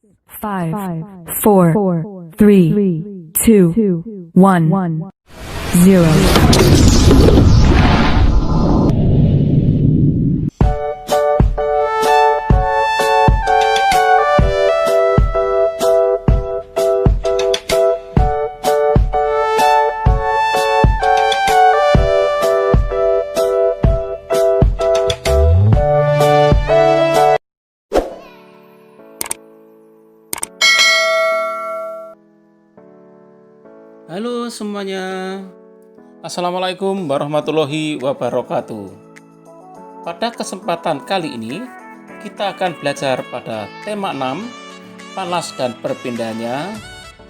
5, 4, 3, 2, 1, 0. Halo semuanya, Assalamualaikum warahmatullahi wabarakatuh. Pada kesempatan kali ini, kita akan belajar pada tema 6, panas dan perpindahannya,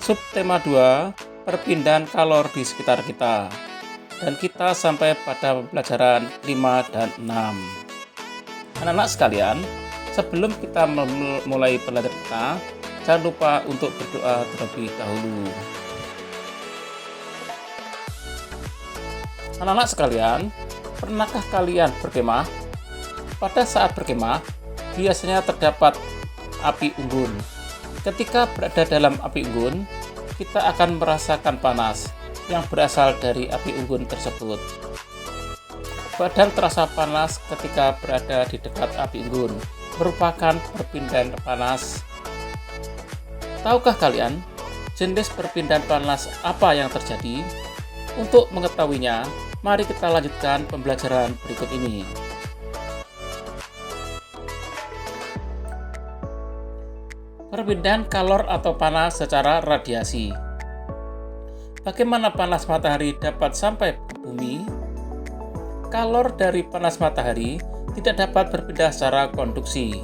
subtema 2, perpindahan kalor di sekitar kita. Dan kita sampai pada pembelajaran 5 dan 6. Anak-anak sekalian, sebelum kita memulai pelajaran kita, jangan lupa untuk berdoa terlebih dahulu. Anak-anak sekalian, pernahkah kalian berkemah? Pada saat berkemah, biasanya terdapat api unggun. Ketika berada dalam api unggun, kita akan merasakan panas yang berasal dari api unggun tersebut. Badan terasa panas ketika berada di dekat api unggun, merupakan perpindahan panas. Tahukah kalian jenis perpindahan panas apa yang terjadi? Untuk mengetahuinya, mari kita lanjutkan pembelajaran berikut ini. Perpindahan kalor atau panas secara radiasi. Bagaimana panas matahari dapat sampai ke bumi? Kalor dari panas matahari tidak dapat berpindah secara konduksi,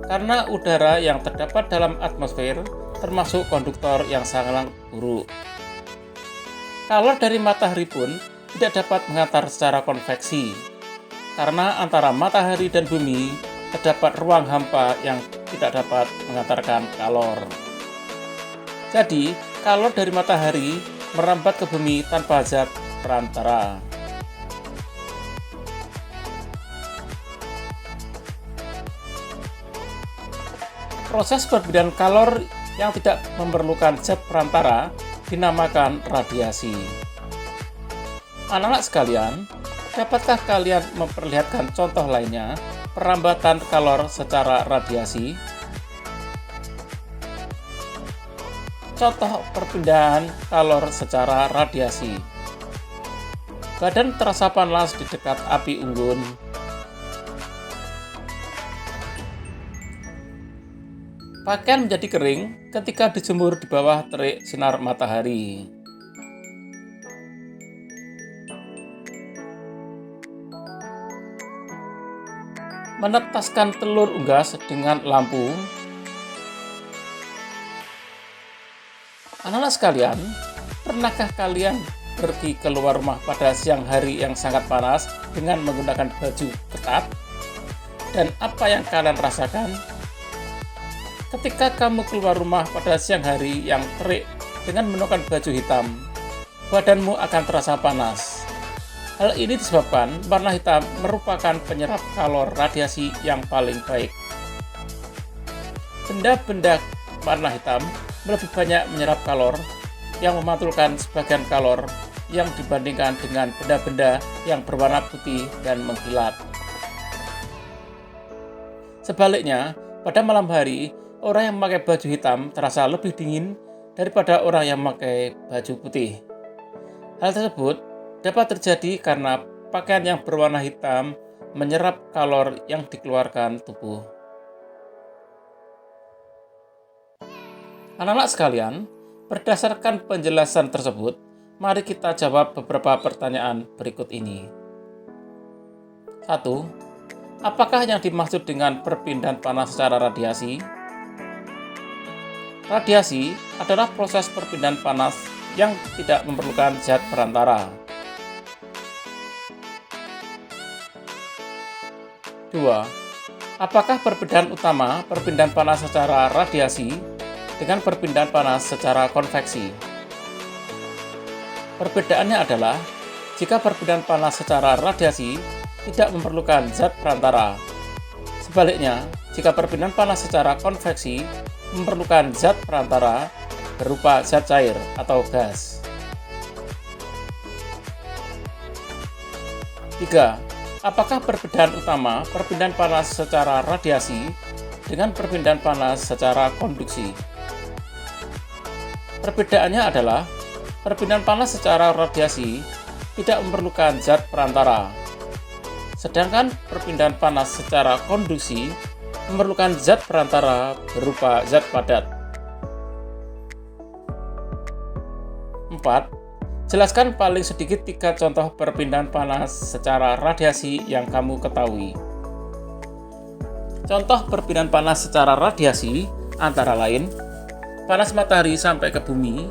karena udara yang terdapat dalam atmosfer termasuk konduktor yang sangat buruk. Kalor dari matahari pun tidak dapat mengantar secara konveksi, karena antara matahari dan bumi terdapat ruang hampa yang tidak dapat mengantarkan kalor. Jadi, kalor dari matahari merambat ke bumi tanpa zat perantara. Proses perpindahan kalor yang tidak memerlukan zat perantara dinamakan radiasi. Anak-anak sekalian, dapatkah kalian memperlihatkan contoh lainnya perambatan kalor secara radiasi? Contoh perpindahan kalor secara radiasi. Badan terasa panas di dekat api unggun. Pakaian menjadi kering ketika dijemur di bawah terik sinar matahari. Menetaskan telur unggas dengan lampu. Anak-anak sekalian, pernahkah kalian pergi keluar rumah pada siang hari yang sangat panas dengan menggunakan baju ketat? Dan apa yang kalian rasakan? Ketika kamu keluar rumah pada siang hari yang terik dengan menggunakan baju hitam, badanmu akan terasa panas. Hal ini disebabkan warna hitam merupakan penyerap kalor radiasi yang paling baik. Benda-benda warna hitam lebih banyak menyerap kalor yang memantulkan sebagian kalor yang dibandingkan dengan benda-benda yang berwarna putih dan mengkilat. Sebaliknya, pada malam hari, orang yang memakai baju hitam terasa lebih dingin daripada orang yang memakai baju putih. Hal tersebut dapat terjadi karena pakaian yang berwarna hitam menyerap kalor yang dikeluarkan tubuh. Anak-anak sekalian, berdasarkan penjelasan tersebut, mari kita jawab beberapa pertanyaan berikut ini. 1. Apakah yang dimaksud dengan perpindahan panas secara radiasi? Radiasi adalah proses perpindahan panas yang tidak memerlukan zat perantara. 2. Apakah perbedaan utama perpindahan panas secara radiasi dengan perpindahan panas secara konveksi? Perbedaannya adalah jika perpindahan panas secara radiasi tidak memerlukan zat perantara. Sebaliknya, jika perpindahan panas secara konveksi memerlukan zat perantara berupa zat cair atau gas. 3. Apakah perbedaan utama perpindahan panas secara radiasi dengan perpindahan panas secara konduksi? Perbedaannya adalah perpindahan panas secara radiasi tidak memerlukan zat perantara, sedangkan perpindahan panas secara konduksi memerlukan zat perantara berupa zat padat. 4. Jelaskan paling sedikit 3 contoh perpindahan panas secara radiasi yang kamu ketahui. Contoh perpindahan panas secara radiasi antara lain panas matahari sampai ke bumi,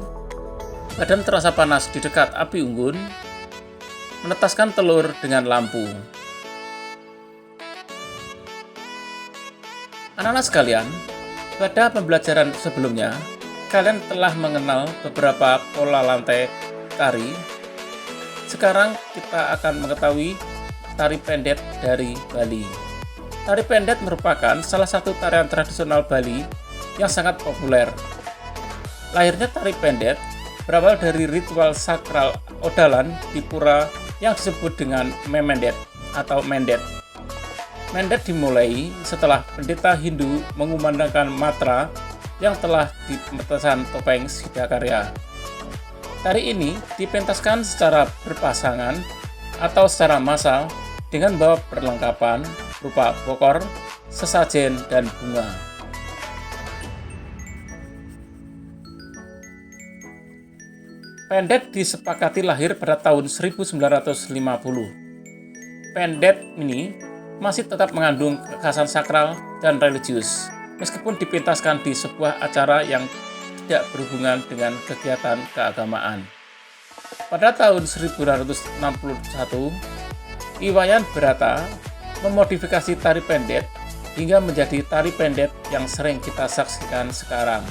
badan terasa panas di dekat api unggun, menetaskan telur dengan lampu. Anak-anak sekalian, pada pembelajaran sebelumnya, kalian telah mengenal beberapa pola lantai tari. Sekarang kita akan mengetahui tari pendet dari Bali. Tari pendet merupakan salah satu tarian tradisional Bali yang sangat populer. Lahirnya tari pendet berawal dari ritual sakral Odalan di pura yang disebut dengan Memendet atau Mendet. Mendet dimulai setelah pendeta Hindu mengumandangkan mantra yang telah dipentaskan topeng Siddhakarya. Tari ini dipentaskan secara berpasangan atau secara massal dengan membawa perlengkapan berupa bokor, sesajen, dan bunga. Pendet disepakati lahir pada tahun 1950. Pendet ini masih tetap mengandung kekhasan sakral dan religius, meskipun dipentaskan di sebuah acara yang tidak berhubungan dengan kegiatan keagamaan. Pada tahun 1961, Iwayan Berata memodifikasi tari pendet hingga menjadi tari pendet yang sering kita saksikan sekarang.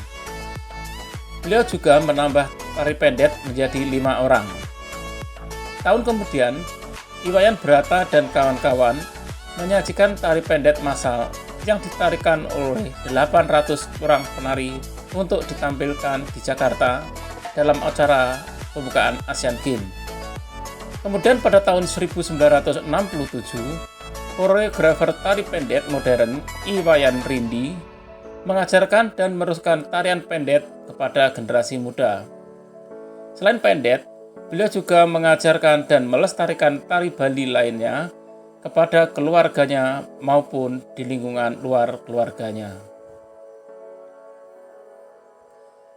Beliau juga menambah tari pendet menjadi 5 orang. Tahun kemudian, Iwayan Berata dan kawan-kawan menyajikan tari pendet massal yang ditarikan oleh 800 orang penari untuk ditampilkan di Jakarta dalam acara pembukaan Asian Games. Kemudian pada tahun 1967, koreografer tari pendet modern Iwayan Rindi mengajarkan dan meneruskan tarian pendet kepada generasi muda. Selain pendet, beliau juga mengajarkan dan melestarikan tari Bali lainnya kepada keluarganya maupun di lingkungan luar keluarganya.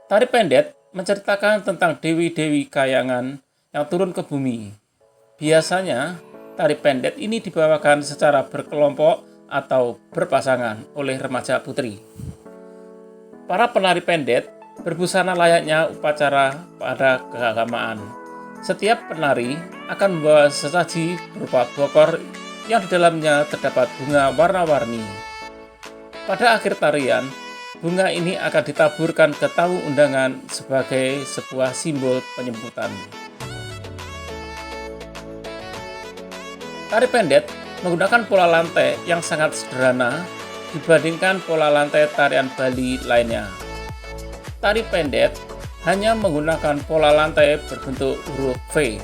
Tari pendet menceritakan tentang dewi-dewi kayangan yang turun ke bumi. Biasanya, tari pendet ini dibawakan secara berkelompok atau berpasangan oleh remaja putri. Para penari pendet berbusana layaknya upacara pada keagamaan. Setiap penari akan membawa sesaji berupa bokor yang di dalamnya terdapat bunga warna-warni. Pada akhir tarian, bunga ini akan ditaburkan ke tamu undangan sebagai sebuah simbol penyembutan. Tari pendet menggunakan pola lantai yang sangat sederhana dibandingkan pola lantai tarian Bali lainnya. Tari pendet hanya menggunakan pola lantai berbentuk huruf V,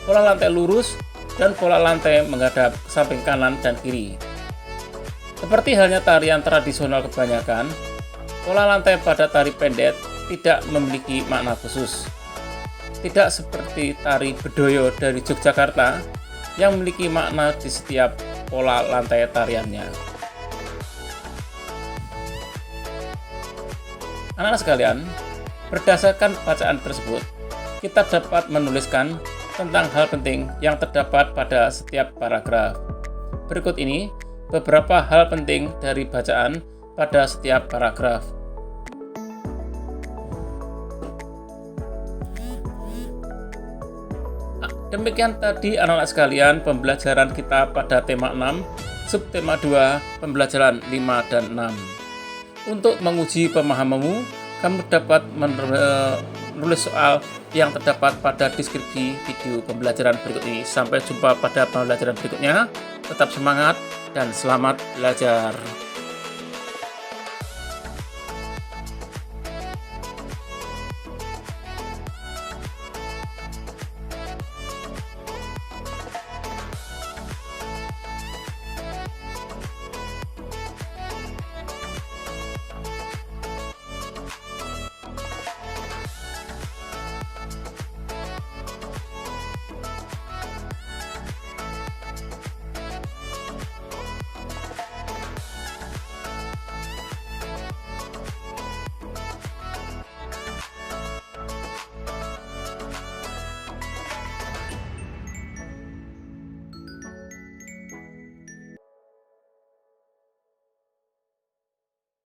pola lantai lurus, dan pola lantai menghadap ke samping kanan dan kiri. Seperti halnya tarian tradisional kebanyakan, pola lantai pada tari pendet tidak memiliki makna khusus. Tidak seperti tari bedoyo dari Yogyakarta yang memiliki makna di setiap pola lantai tariannya. Anak-anak sekalian, berdasarkan bacaan tersebut, kita dapat menuliskan tentang hal penting yang terdapat pada setiap paragraf. Berikut ini beberapa hal penting dari bacaan pada setiap paragraf. Demikian tadi anak-anak sekalian pembelajaran kita pada tema 6, subtema 2, pembelajaran 5 dan 6. Untuk menguji pemahamanmu, kamu dapat menulis soal yang terdapat pada deskripsi video pembelajaran berikut ini. Sampai jumpa pada pembelajaran berikutnya. Tetap semangat dan selamat belajar.